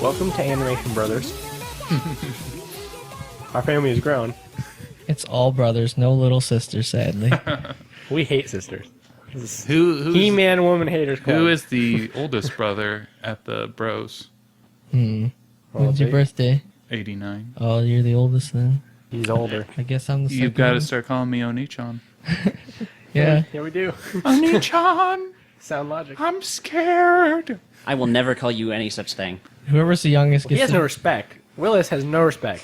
Welcome to Animation Brothers. Our family has grown. It's all brothers, no little sisters, sadly. We hate sisters. Who's He-Man Woman Haters Club. who is the oldest brother at the Bros? When's your birthday? 89. Oh, you're the oldest then. He's older. I guess I'm the second. You've got to one. start calling me Oni-chan. Yeah. Yeah, we do. Oni-chan, Sound logic. I'm scared. I will never call you any such thing. Whoever's the youngest He gets has no respect. Willis has no respect.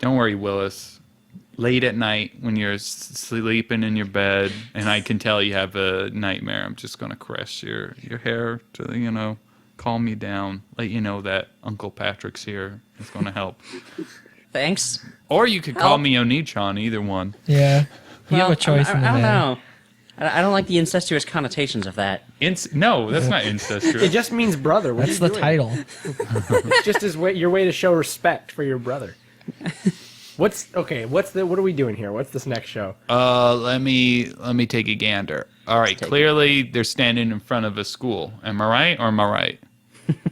Don't worry, Willis. Late at night when you're sleeping in your bed and I can tell you have a nightmare, I'm just going to caress your hair to, calm you down, let you know that Uncle Patrick's here. It's going to help. Thanks. Or you could call me Oni-chan, either one. Yeah. You have a choice I in the don't matter. know. I don't like the incestuous connotations of that. No, that's not It incestuous. just means brother. What That's are the you doing? title. It's just your way to show respect for your brother. What are we doing here? What's this next show? Let me take a gander. All right, clearly they're standing in front of a school. Am I right or am I right?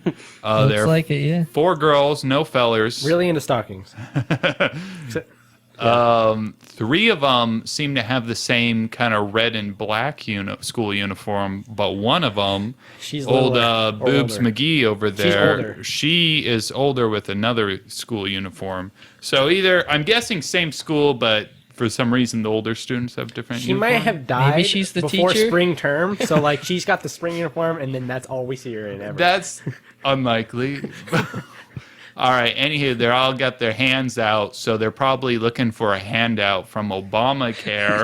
Looks There are like it, yeah. 4 girls, no fellers. Really into stockings. 3 of them seem to have the same kind of red and black school uniform, but one of them, She's old littler or Boobs older. McGee over there, older. she is older with another school uniform. So either, I'm guessing same school, but for some reason the older students have different She uniform. might have died Maybe she's the before teacher? spring term, so like she's got the spring uniform, and then that's all we see her in ever. That's unlikely. All right, anywho, they're all got their hands out, so they're probably looking for a handout from Obamacare.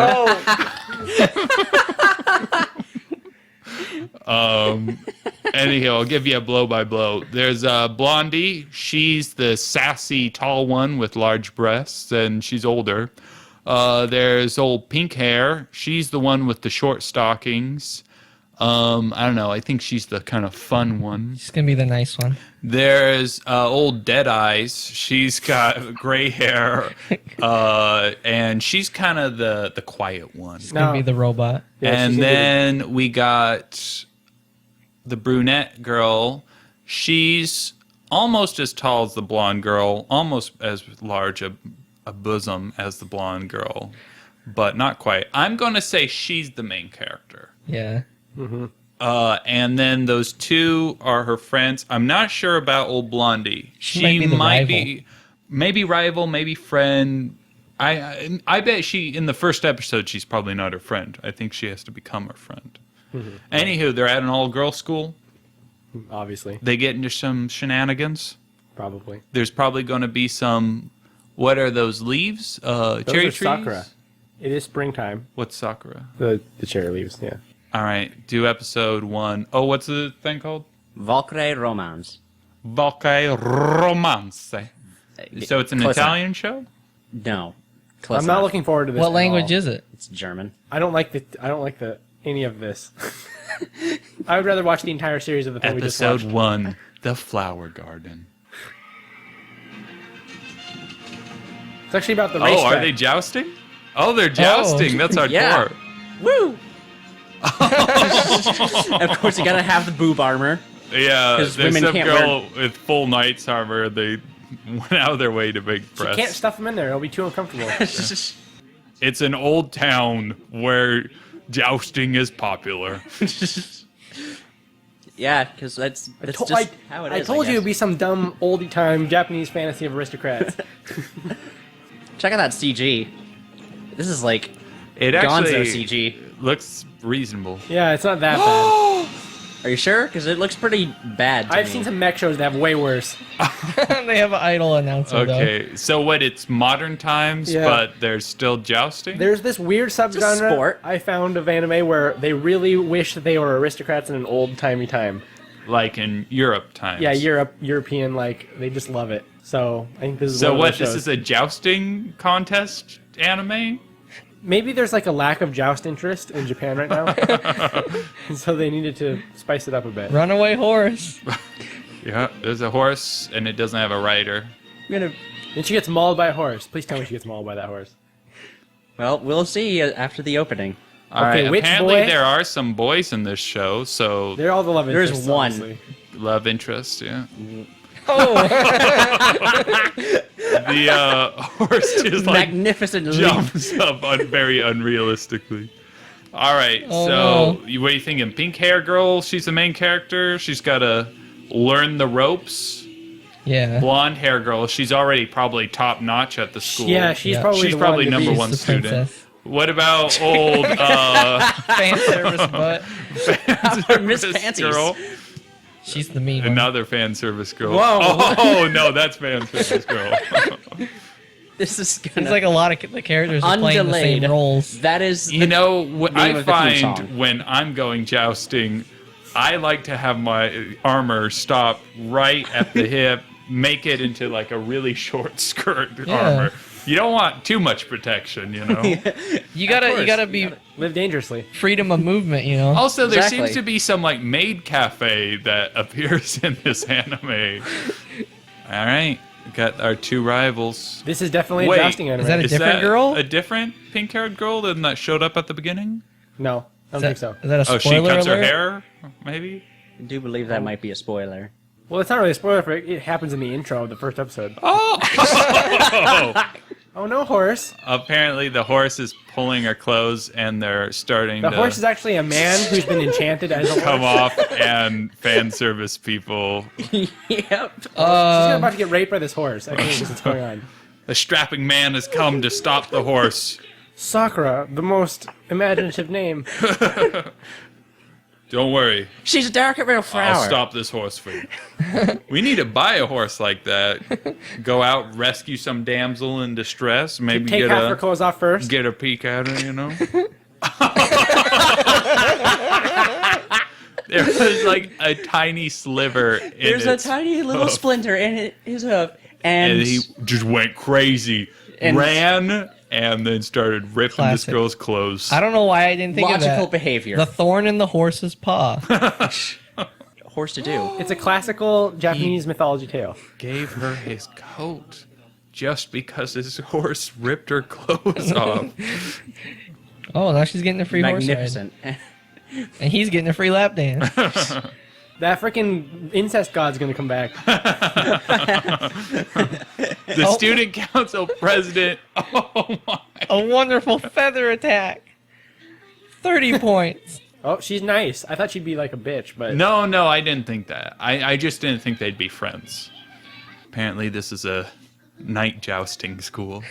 Anyhow, I'll give you a blow by blow. There's Blondie. She's the sassy, tall one with large breasts, and she's older. There's old pink hair. She's the one with the short stockings. I don't know. I think she's the kind of fun one. She's going to be the nice one. There's old Dead Eyes. She's got gray hair, and she's kind of the quiet one. She's going to be the robot. Yeah, she's And gonna be then we got the brunette girl. She's almost as tall as the blonde girl, almost as large a bosom as the blonde girl, but not quite. I'm going to say she's the main character. Yeah. And then those 2 are her friends. I'm not sure about old Blondie. She might be the rival. Maybe rival, maybe friend. I bet in the first episode, she's probably not her friend. I think she has to become her friend. Anywho, they're at an all-girl school. obviously, They get into some shenanigans. probably. There's probably going to be some. What are those leaves? Those Cherry are trees. sakura. It is springtime. What's sakura? The cherry leaves. Yeah. All right, do episode 1. Oh, what's the thing called? Walkure Romanze. Walkure Romanze. So it's an Close Italian show? No. Close I'm not enough. looking forward to this. What at language all. is it? It's German. I don't like any of this. I would rather watch the entire series of the thing we just Episode watched. 1, The Flower Garden. It's actually about the racetrack. Oh, are they jousting? Oh, they're jousting. That's hardcore. Yeah. Woo! Of course, you gotta have the boob armor. Yeah, 'Cause there's women some can't girl with full knight's armor. They went out of their way to make You breasts. can't stuff them in there. It'll be too uncomfortable. It's an old town where jousting is popular. Yeah, because that's just how it is. I told you guess. it'd be some dumb oldie time Japanese fantasy of aristocrats. Check out that CG. This is like It Gonzo actually CG. looks reasonable. Yeah, it's not that bad. Are you sure? Because it looks pretty bad to I've me. seen some mech shows that have way worse. They have an idol announcer, though. Okay, so what? It's modern times, Yeah. but there's still jousting. There's this weird subgenre sport. I found of anime where they really wish that they were aristocrats in an old-timey time. Like in Europe times. Yeah, European, like, they just love it. So, I think this is So one of what? those This shows. is a jousting contest anime? Maybe there's, like, a lack of joust interest in Japan right now. And so they needed to spice it up a bit. Runaway horse. Yeah, there's a horse and it doesn't have a rider. I'm gonna. And she gets mauled by a horse. Please tell me she gets mauled by that horse. Well, we'll see after the opening. All right. Okay, which Apparently, boy? there are some boys in this show, so They're all the love There's interests. one. honestly. love interest. Yeah. Oh, The horse just like Magnificent leap. jumps up very unrealistically. All right. Oh, so, no. what are you thinking? Pink hair girl. She's the main character. She's got to learn the ropes. yeah. Blonde hair girl. She's already probably top notch at the school. Yeah, she's Yeah. probably She's the probably one to number be- one the student. princess. What about old Fan service butt. Miss service Panties. girl? She's the mean one. Another fan service girl. Whoa. Oh no, that's fan service girl. This is Seems gonna like a lot of the characters are playing the same undelayed. roles. That is You know, what name I of the theme find song. when I'm going jousting, I like to have my armor stop right at the hip, make it into like a really short skirt armor. You don't want too much protection, you know. You gotta be Live dangerously. freedom of movement, you know. Also, there Exactly. seems to be some like maid cafe that appears in this anime. All right, we got our two rivals. This is definitely a Wait, jousting anime. is that a Is different that girl? a different pink-haired girl than that showed up at the beginning? No, I don't think so. Is that a Oh, spoiler she cuts alert? her hair, maybe. I do believe that might be a spoiler. Well, it's not really a spoiler for it. It happens in the intro of the first episode. Oh! Oh no, horse! Apparently, the horse is pulling her clothes, and they're starting The to horse is actually a man who's been enchanted as a horse. come off, and fan service people. Yep. She's about to get raped by this horse. I think this is what's going on. The strapping man has come to stop the horse. Sakura, the most imaginative name. Don't worry, She's a delicate little flower. I'll stop this horse for you. We need to buy a horse like that. Go out, rescue some damsel in distress. Maybe Take get half her clothes off first. get a peek at her. You know. There was like a tiny sliver. In There's a its tiny little hoof, splinter in his hoof, and and he just went crazy, And- ran, and then started ripping this Classic. girl's clothes. I don't know why I didn't think logical of that. behavior. The thorn in the horse's paw. Horse to do. It's a classical Japanese mythology tale. Gave her his coat just because his horse ripped her clothes off. Oh, now she's getting a free horse ride. Magnificent. And he's getting a free lap dance. That freaking incest god's gonna come back. The student council president. Oh my! A wonderful feather attack. 30 points. Oh, she's nice. I thought she'd be like a bitch, but No, I didn't think that. I just didn't think they'd be friends. Apparently, this is a night jousting school.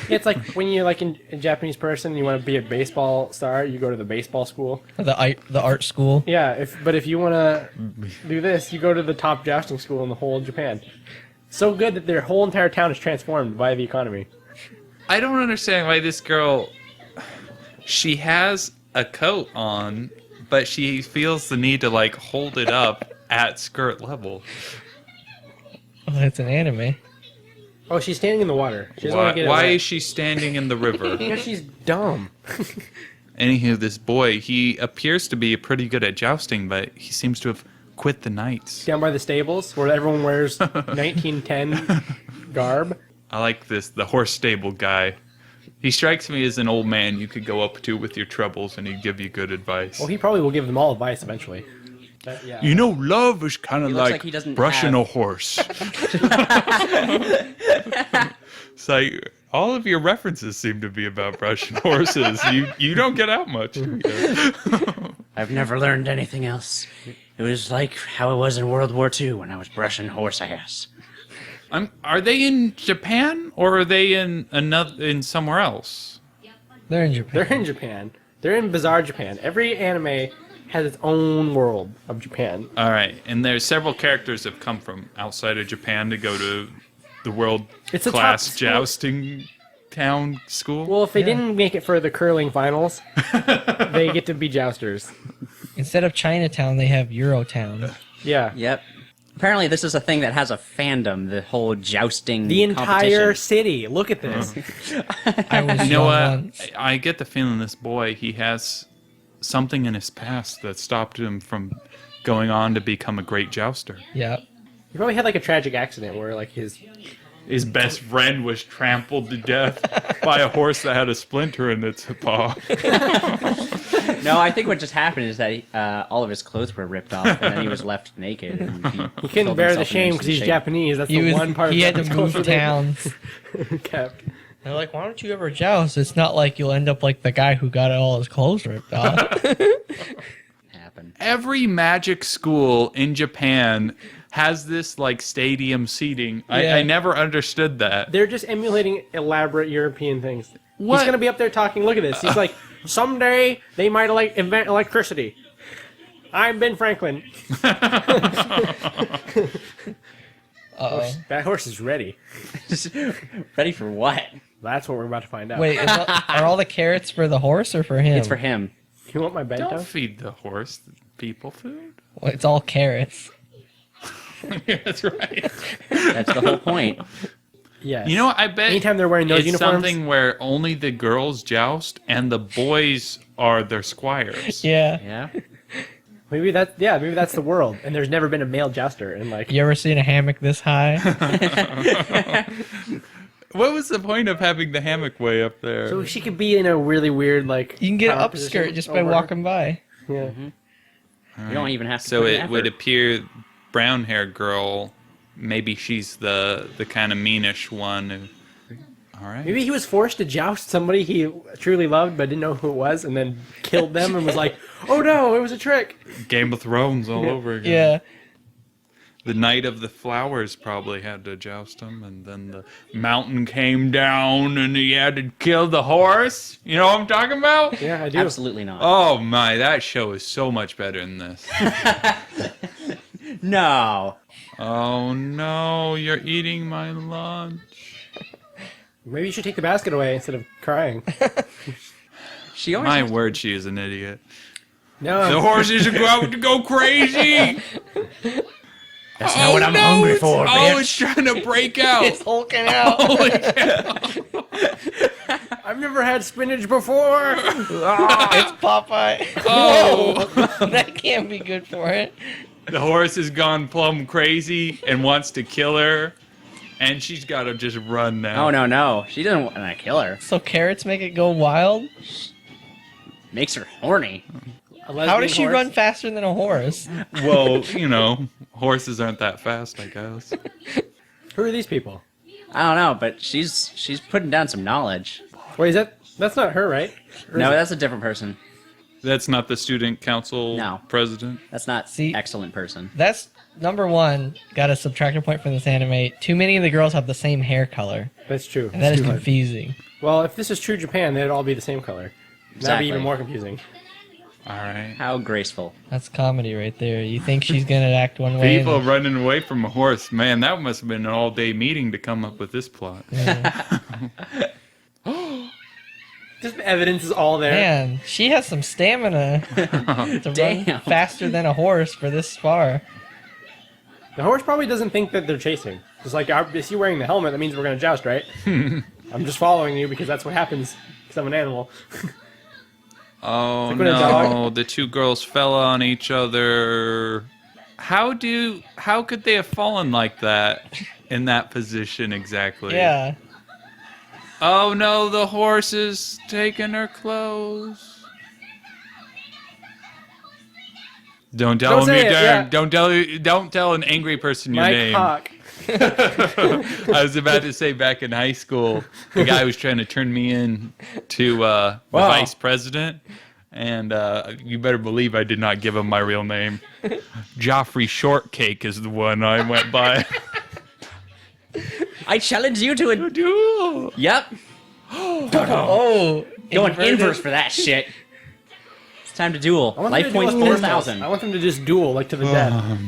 it's like when you're like a Japanese person and you want to be a baseball star, you go to the baseball school. The art school. Yeah, but if you want to do this, you go to the top jousting school in the whole of Japan. So good that their whole entire town is transformed by the economy. I don't understand why this girl. She has a coat on, but she feels the need to like hold it up at skirt level. Oh, it's an anime. Oh, she's standing in the water. She doesn't want to get it Why wet. is she standing in the river? Because she's dumb. Anywho, this boy, he appears to be pretty good at jousting, but he seems to have quit the knights. Down by the stables where everyone wears 1910 garb. I like this, the horse stable guy. He strikes me as an old man you could go up to with your troubles and he'd give you good advice. Well, he probably will give them all advice eventually. But, yeah. You know, love is kind of He looks like like he doesn't brushing have- a horse. It's like all of your references seem to be about brushing horses. You don't get out much. Do you? I've never learned anything else. It was like how it was in World War II when I was brushing horse ass. Are they in Japan or are they in somewhere else? They're in Japan. They're in Japan. They're in bizarre Japan. Every anime has its own world of Japan. All right, and there's several characters that have come from outside of Japan to go to the world It's a class top school. jousting town school. Well, if they didn't make it for the curling finals, they get to be jousters. Instead of Chinatown, they have Eurotown. Yeah. Yep. Apparently, this is a thing that has a fandom. The whole jousting. The entire competition. city. Look at this. I was You know young what? once. I get the feeling this boy, he has something in his past that stopped him from going on to become a great jouster. Yeah. He probably had like a tragic accident where like His best friend was trampled to death by a horse that had a splinter in its paw. No, I think what just happened is that all of his clothes were ripped off, and then he was left naked. And He couldn't bear the shame because he's Japanese. That's the one part he of had to Japanese move culture towns. they kept. They're like, why don't you ever joust? It's not like you'll end up like the guy who got all his clothes ripped off. Happened. Every magic school in Japan has this like stadium seating. Yeah. I never understood that. They're just emulating elaborate European things. What? He's gonna be up there talking. Look at this. He's like, someday they might invent electricity. I'm Ben Franklin. Uh-oh. That horse is ready. Ready for what? That's what we're about to find out. Wait, are all the carrots for the horse or for him? It's for him. You want my bento? Don't feed the horse people food. Well, it's all carrots. Yeah, that's right. That's the whole point. Yes. You know, I bet Anytime they're wearing those it's uniforms. something where only the girls joust and the boys are their squires. Yeah. Yeah. Maybe that's the world, and there's never been a male jouster, and like You ever seen a hammock this high? What was the point of having the hammock way up there? so she could be in a really weird like. You can get power upskirt position just by over- walking by. Yeah. You don't even have to. So put it an would effort. appear brown hair girl, maybe she's the kind of meanish one. All right. Maybe he was forced to joust somebody he truly loved, but didn't know who it was, and then killed them, and was like, "Oh no, it was a trick." Game of Thrones all over again. Yeah. The Knight of the Flowers probably had to joust him, and then the mountain came down, and he had to kill the horse. You know what I'm talking about? Yeah, I do. Absolutely not. Oh my, that show is so much better than this. No. Oh no, you're eating my lunch. Maybe you should take the basket away instead of crying. She always. My has- word, she is an idiot. No, The horses are about to go crazy. That's not what I'm hungry for, Oh, bitch. it's trying to break out. It's hulking out. Holy cow. I've never had spinach before. It's Popeye. Oh. That can't be good for it. The horse has gone plumb crazy and wants to kill her, and she's got to just run now. Oh, no. She doesn't want to kill her. So carrots make it go wild? Makes her horny. How does she run faster than a horse? Well, you know, horses aren't that fast, I guess. Who are these people? I don't know, but she's putting down some knowledge. Wait, that's not her, right? Or No, is it? that's a different person. That's not the student council No. president. That's not See- excellent person. That's number one. Got a subtractor point from this anime. Too many of the girls have the same hair color, That's true. and that is Too much. confusing. Well, if this is true Japan, they'd all be the same color. That'd Exactly. be even more confusing. All right. How graceful. That's comedy right there. You think she's gonna act one way? People and- running away from a horse. Man, that must have been an all-day meeting to come up with this plot. Just the evidence is all there. Man, she has some stamina to Damn. run faster than a horse for this far. The horse probably doesn't think that they're chasing. Just like, is he wearing the helmet? That means we're gonna joust, right? I'm just following you because that's what happens. Because I'm an animal. Oh Like when a no, dog- the two girls fell on each other. How could they have fallen like that in that position exactly? Yeah. Oh no, the horse is taking her clothes. Don't tell Don't him say your it, turn. yeah. Don't tell an angry person your Mike name. Hawk. I was about to say back in high school, the guy was trying to turn me in to the Wow. vice president, and you better believe I did not give him my real name. Joffrey Shortcake is the one I went by. I challenge you to a Duel. Yep. Oh, Going inverted. inverse for that shit. It's time to duel. I want them Life to points duel with 4,000. pistols. I want them to just duel, like to the death.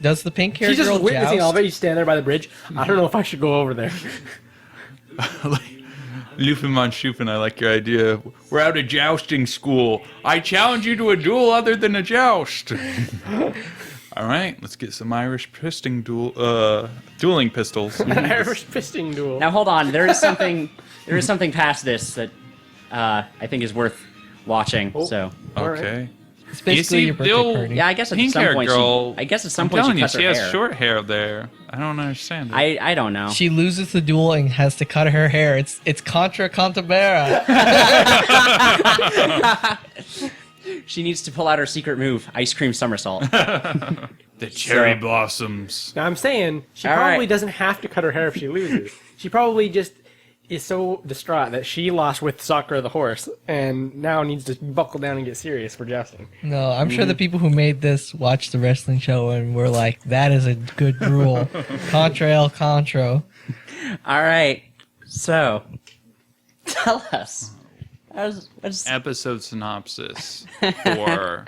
Does the pink hair She's just girl witnessing all joust? of it. You stand there by the bridge. I don't know if I should go over there. Lufenman Schufen, I like your idea. We're out of jousting school. I challenge you to a duel other than a joust. All right, let's get some Irish dueling pistols. Irish fisting duel. Now hold on. There is something past this that I think is worth watching. Oh. So All right. Okay. It's basically see, your birthday they'll- party. Yeah, I guess at some Pink-haired point girl. I guess at some I'm point telling she you, cuts her she has hair. short hair there. I don't understand it. I don't know. She loses the duel and has to cut her hair. It's Contra Cantabera. She needs to pull out her secret move, ice cream somersault. The cherry So- blossoms. Now I'm saying she All probably right. doesn't have to cut her hair if she loses. She probably just is so distraught that she lost with Sakura the horse and now needs to buckle down and get serious for jousting. No, I'm sure the people who made this watched the wrestling show and were like, "That is a good rule." Contra el Contro. All right. So, tell us. What's Episode synopsis for.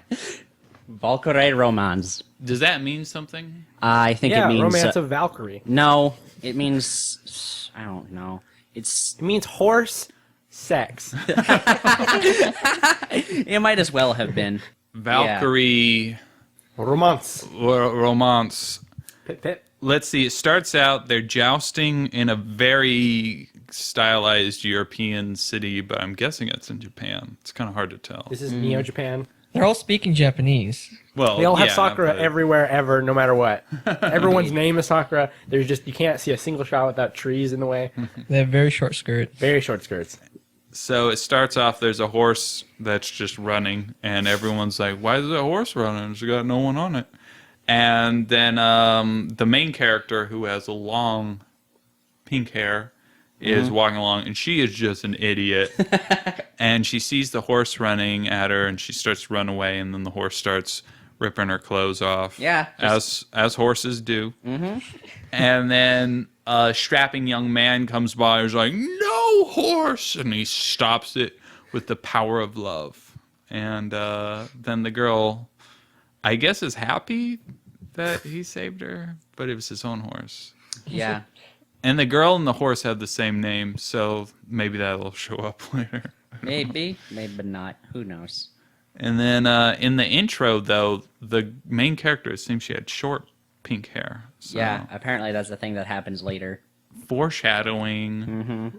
Walkure Romanze? Does that mean something? I think Yeah, it means... Romance of Valkyrie. no, it means... I don't know. It's... It means horse sex. It might as well have been. Valkyrie Romance. romance. Pit pit. Let's see. It starts out they're jousting in a very stylized European city, but I'm guessing it's in Japan. It's kind of hard to tell. This is Neo Japan. They're all speaking Japanese. Well, They all have yeah, Sakura but- everywhere, ever, no matter what. Everyone's name is Sakura. There's just, you can't see a single shot without trees in the way. They have very short skirts. Very short skirts. So it starts off. There's a horse that's just running, and everyone's like, "Why is that horse running? It's got no one on it." And then the main character, who has a long pink hair, is walking along, and she is just an idiot. And she sees the horse running at her, and she starts to run away, and then the horse starts ripping her clothes off. Yeah, as horses do. Mm-hmm. And then a strapping young man comes by, who's like, "No horse!" and he stops it with the power of love. And then the girl, I guess, is happy that he saved her, but it was his own horse. Yeah. And the girl and the horse have the same name, so maybe that'll show up later. Maybe. Maybe not. Who knows? And then in the intro, though, the main character, it seems she had short pink hair. So Yeah, apparently that's the thing that happens later. foreshadowing.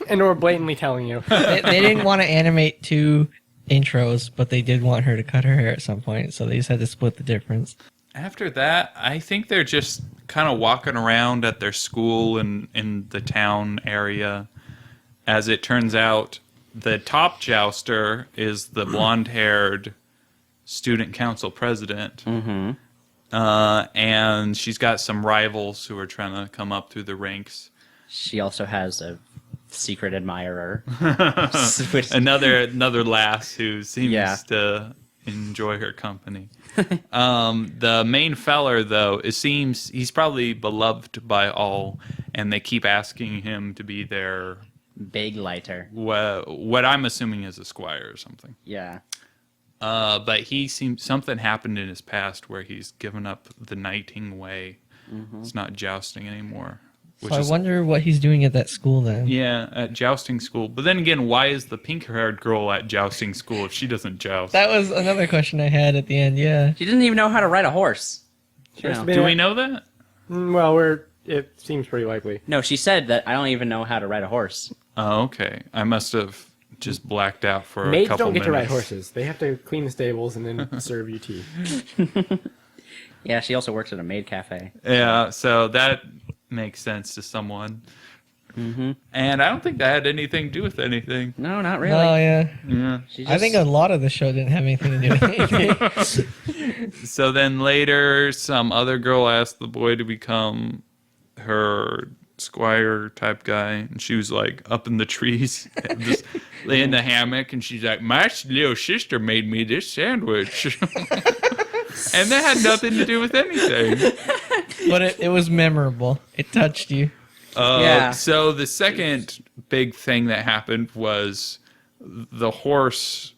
And we're blatantly telling you. They didn't want to animate two intros, but they did want her to cut her hair at some point, so they just had to split the difference. After that, I think they're just kind of walking around at their school and in the town area. As it turns out, the top jouster is the blonde-haired student council president. And she's got some rivals who are trying to come up through the ranks. She also has a secret admirer. Another lass who seems Yeah. to enjoy her company. The main feller, though, it seems he's probably beloved by all, and they keep asking him to be their Big lighter. what I'm assuming is a squire or something. Yeah. But he seems something happened in his past where he's given up the knighting way. It's not jousting anymore. So I wonder what he's doing at that school then. Yeah, at jousting school. But then again, why is the pink-haired girl at jousting school if she doesn't joust? That was another question I had at the end, yeah. She didn't even know how to ride a horse. You know. Do we know that? Well, it seems pretty likely. No, she said that I don't even know how to ride a horse. Oh, okay. I must have just blacked out for a Maids couple don't get minutes. to ride horses. They have to clean the stables and then serve you tea. Yeah, she also works at a maid cafe. Yeah, so that makes sense to someone. And I don't think that had anything to do with anything. No, not really. Oh, yeah. Yeah. She I just- think a lot of the show didn't have anything to do with anything. So then later, some other girl asked the boy to become her squire type guy, and she was like up in the trees, just lay in the hammock, and she's like, "My little sister made me this sandwich," and that had nothing to do with anything. But it was memorable. It touched you. Yeah. So the second big thing that happened was the horse.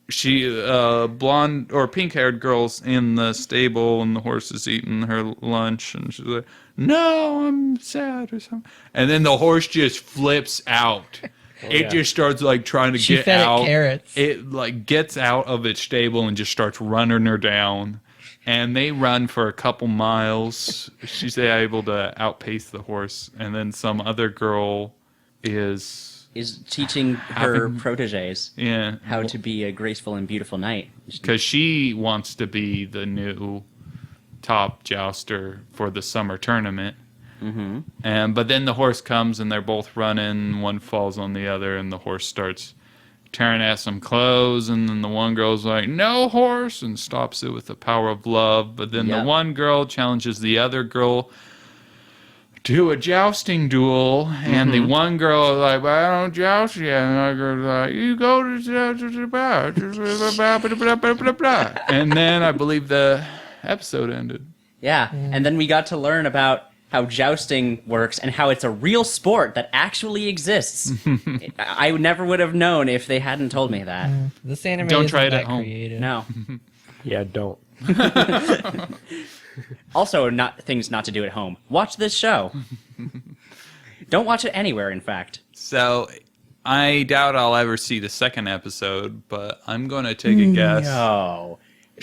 She, blonde or pink-haired girl's in the stable, and the horse is eating her lunch, and she's like, "No, I'm sad," or something. And then the horse just flips out. It yeah. just starts like trying to She get fed it out. carrots. It like gets out of its stable and just starts running her down. And they run for a couple miles. She's able to outpace the horse, and then some other girl is is teaching her proteges Yeah. how to be a graceful and beautiful knight. Because she wants to be the new top jouster for the summer tournament. But then the horse comes and they're both running. One falls on the other, and the horse starts tearing at some clothes. And then the one girl's like, "No, horse," and stops it with the power of love. But then the one girl challenges the other girl to a jousting duel, and the one girl is like, "Well, I don't joust yet." And the other girl's like, "You go to and then I believe the episode ended. Yeah, and then we got to learn about how jousting works and how it's a real sport that actually exists. I never would have known if they hadn't told me that. This anime Don't isn't try it that at home. creative. No. Yeah, don't. Also, not things not to do at home. Watch this show. Don't watch it anywhere, in fact. So I doubt I'll ever see the second episode, but I'm going to take a guess. No.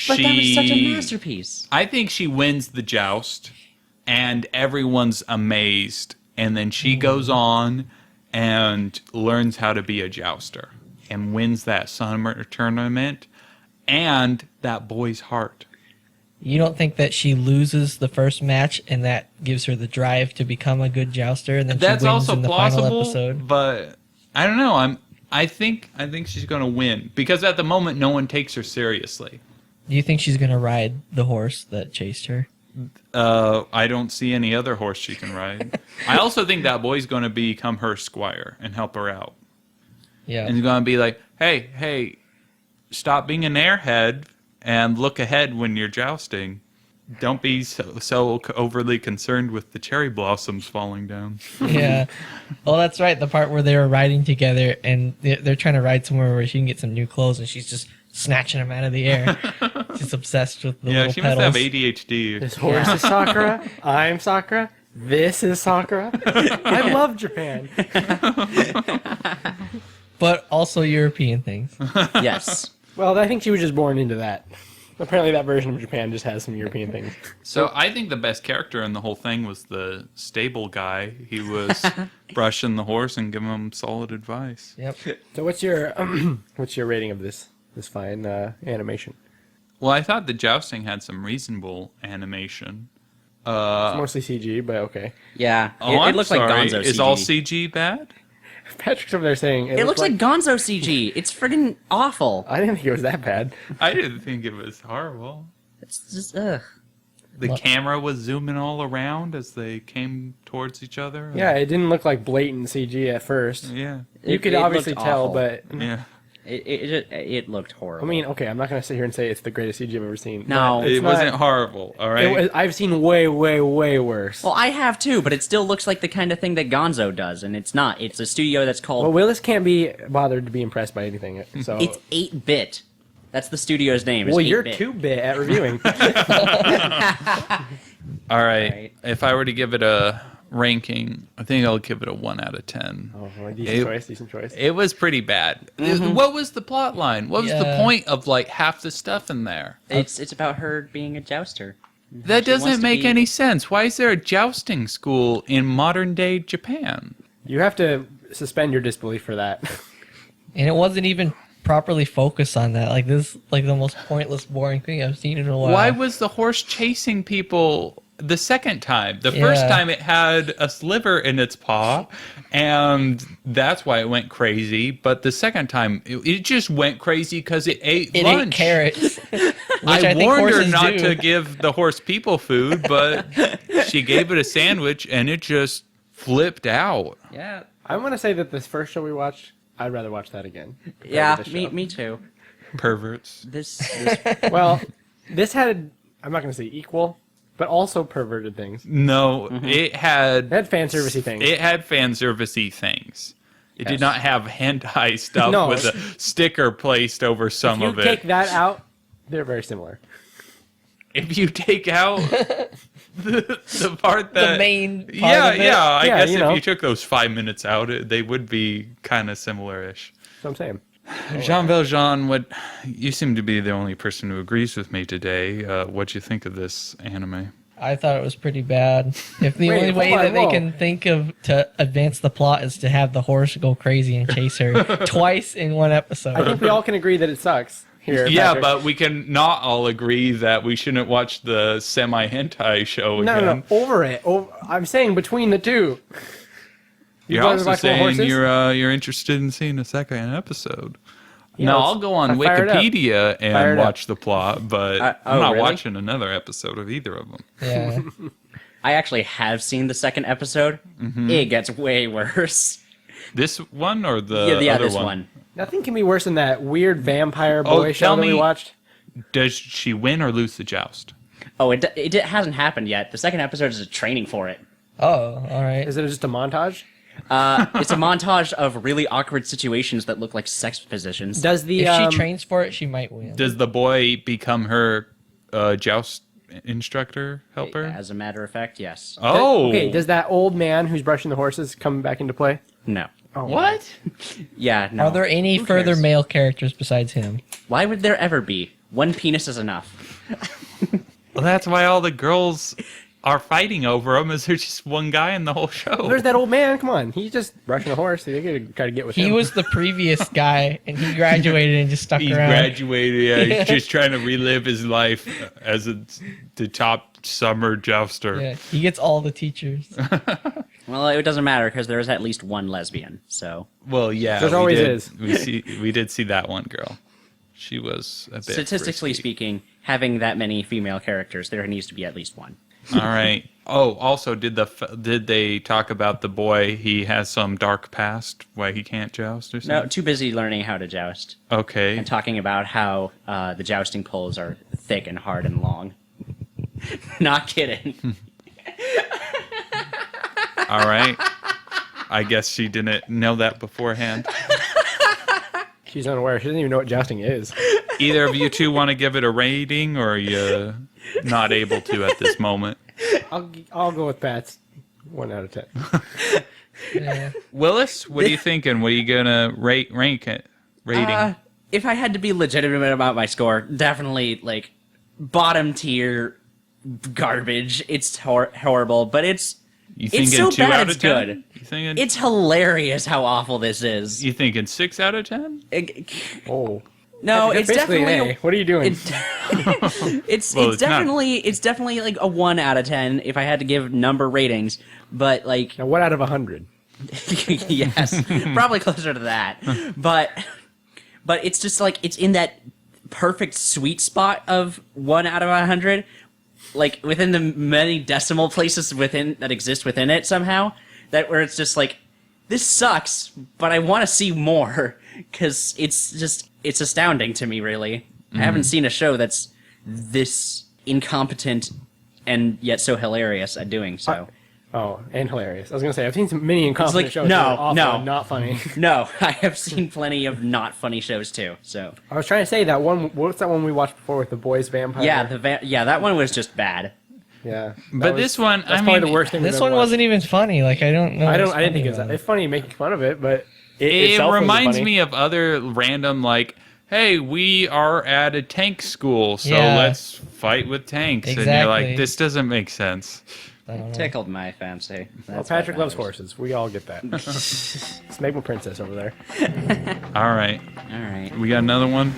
But that was such a masterpiece. I think she wins the joust, and everyone's amazed. And then she goes on and learns how to be a jouster and wins that summer tournament and that boy's heart. You don't think that she loses the first match and that gives her the drive to become a good jouster, and then That's she wins also in the plausible, final episode? but I don't know. I think she's going to win because at the moment no one takes her seriously. Do you think she's going to ride the horse that chased her? I don't see any other horse she can ride. I also think that boy's going to become her squire and help her out. Yeah. And he's going to be like, hey, stop being an airhead and look ahead when you're jousting. Don't be so overly concerned with the cherry blossoms falling down. Yeah. Well, that's right. The part where they were riding together and they're trying to ride somewhere where she can get some new clothes, and she's just snatching them out of the air. She's obsessed with the Yeah, little she pedals. must have ADHD. This horse is Sakura. I'm Sakura. This is Sakura. I love Japan. But also European things. Yes. Well, I think she was just born into that. Apparently that version of Japan just has some European things. So I think the best character in the whole thing was the stable guy. He was brushing the horse and giving him solid advice. Yep. So what's your rating of this fine animation? Well, I thought the jousting had some reasonable animation. It's mostly CG, but okay. Yeah. I'm It looks sorry. like Gonzo CG. Is all CG bad? Patrick's over there saying It looks like Gonzo CG. It's friggin' awful. I didn't think it was that bad. I didn't think it was horrible. It's just, ugh. The camera was zooming all around as they came towards each other. Yeah, it didn't look like blatant CG at first. Yeah. You could It obviously looked tell, awful. but Yeah. It looked horrible. I mean, okay, I'm not gonna sit here and say it's the greatest CG I've ever seen. No. but it's It wasn't horrible, all right? I've seen way, way, way worse. well, I have too, but it still looks like the kind of thing that Gonzo does, and it's not. It's a studio that's called. Well, Willis can't be bothered to be impressed by anything. So It's 8-bit. That's the studio's name. It's well, you're 8-bit. 2-bit at reviewing. All right. Right. If I were to give it a ranking, I think I'll give it a 1 out of 10. Oh, well, decent choice. It was pretty bad. What was the plot line? What was the Yeah. point of like half the stuff in there? It's about her being a jouster. That She wants doesn't to make be- any sense. Why is there a jousting school in modern day Japan? You have to suspend your disbelief for that. And it wasn't even properly focused on that. Like this, like the most pointless, boring thing I've seen in a while. Why was the horse chasing people the second time? The first Yeah. time it had a sliver in its paw, and that's why it went crazy. But the second time, it just went crazy because it ate It lunch. ate carrots. Which I think warned her horses not do. to give the horse people food, but she gave it a sandwich, and it just flipped out. Yeah. I want to say that this first show we watched, I'd rather watch that again. Yeah. This Me. show. Me too. Perverts. This Well, this had, I'm not going to say equal, but also perverted things. No, It it had fan servicey things. It had fan servicey things. It did Yes. not have hentai stuff No. with a sticker placed over some if you of it. take that out, they're very similar. If you take out the part that the main part yeah, of it. yeah, I Yeah, guess you if know. you took those 5 minutes out, they would be kind of similar-ish. That's what I'm saying. Jean Valjean, what you seem to be the only person who agrees with me today. What do you think of this anime? I thought it was pretty bad. If the Wait, only way hold on, that they whoa. can think of to advance the plot is to have the horse go crazy and chase her twice in one episode. I think we all can agree that it sucks. Here, Yeah, Patrick. but we can not all agree that we shouldn't watch the semi-hentai show No, again. no, over it. I'm saying between the two. You're boys also watch more saying horses? you're interested in seeing a second episode. Yeah, now let's- I'll go on I fired up. Wikipedia and Fired up. watch the plot, but I'm oh, not really? watching another episode of either of them. Yeah. I actually have seen the second episode. It gets way worse. This one or the Yeah, other this one. Nothing can be worse than that weird vampire Oh, boy tell show that we me- watched. Does she win or lose the joust? Oh, it hasn't happened yet. The second episode is a training for it. Oh, all right. Is it just a montage? It's a montage of really awkward situations that look like sex positions. Does the If she trains for it, she might win. Does the boy become her joust instructor helper? As a matter of fact, yes. Oh, okay, does that old man who's brushing the horses come back into play? No. Oh, what? Yeah, no. Are there any Who further cares? male characters besides him? Why would there ever be? One penis is enough. Well, that's why all the girls are fighting over him. Is there's just one guy in the whole show? There's that old man. Come on, he's just brushing a horse. They gotta try to get with him. He was the previous guy, and he graduated and just stuck He's around. graduated. Yeah, he's just trying to relive his life as the top summer jouster. Yeah, he gets all the teachers. Well, it doesn't matter because there is at least one lesbian. So Well, yeah, There's we always did, is. We did see that one girl. She was a bit statistically frisky. speaking, having that many female characters, there needs to be at least one. All right. Oh, also, did they talk about the boy? He has some dark past why he can't joust or No, something. too busy learning how to joust Okay. and talking about how the jousting poles are thick and hard and long. Not kidding. All right. I guess she didn't know that beforehand. She's unaware. She doesn't even know what jousting is. Either of you two want to give it a rating, or are you not able to at this moment? I'll go with Pat's 1 out of 10. Yeah. Willis, what are you thinking? What are you gonna rank it? Rating? If I had to be legitimate about my score, definitely like bottom tier garbage. It's horrible, but it's You so 2 bad out it's of 10? good. You thinking? It's hilarious how awful this is. You thinking 6 out of 10? Oh. No, That's it's basically definitely an A. What are you doing? it's Well, it's it's not. definitely like a 1 out of 10 if I had to give number ratings. But like Now, what out of 100? yes, probably closer to that. But it's just like it's in that perfect sweet spot of 1 out of 100, like within the many decimal places within that exist within it somehow. That where it's just like this sucks, but I want to see more because it's astounding to me. Really, I haven't seen a show that's this incompetent and yet so hilarious at doing so. Oh, and hilarious. I was going to say, I've seen some many incompetent like, shows no, that are awful no. and not funny. No, I have seen plenty of not funny shows too. So I was trying to say that one, what's that one we watched before with the boys vampire? yeah, that one was just bad. Yeah. But this one, that's I probably mean, the worst thing we've This ever one watched. wasn't even funny. Like I don't know. I what's didn't think funny it was. about It's funny making fun of it, but it It itself wasn't reminds funny. me of other random, like, hey, we are at a tank school, so Yeah. let's fight with tanks. And you're Exactly. like, this doesn't make sense. I don't know. Tickled my fancy. Well, That's Patrick what loves matters. horses. We all get that. It's Maple Princess over there. All right. All right. We got another one?